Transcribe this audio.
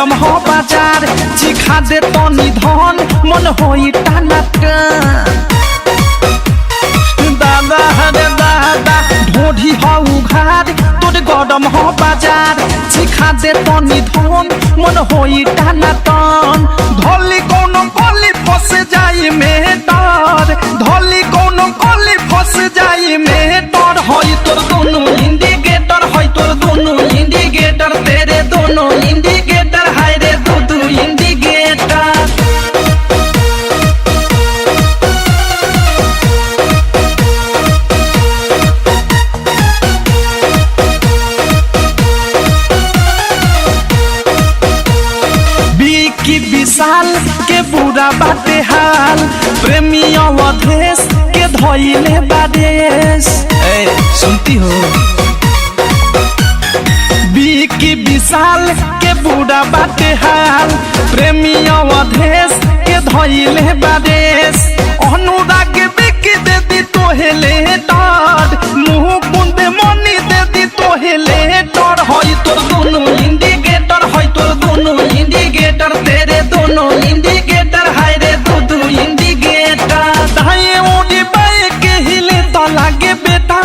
गरम हो बाजार चिखा दे तनी धन मन होई टाना दादा रे दादा ढोढ़ी हो उघार तोर गरम हो बाजार चिखा दे तनी धन मन होई टाना टन धोली कोनो गली फंस जाई में डर धोली कोनो गली फंस जाई में डर होई तोर दोनों इंडिकेटर होई तोर दोनों इंडिकेटर तेरे दोनों इंडिकेटर हाय रे दो इंडिकेटर की विशाल के बुरा बाटे हाल प्रेमी अवधेश के धोइले बादेश सुनती हो की विशाल के बुरा बाटे हाल प्रेमी अवधेश के धोइले बादेश अनुराग बिकी दे दी तोहेले डर मुंह बुंदे मनी दे दी तोहेले डर होई तोर दोनों इंडिकेटर होई तोर दोनों इंडिकेटर तेरे दोनों इंडिकेटर हाय रे दो इंडिकेटर दाएं ओडी बाएं के हिले तो लागे बेटा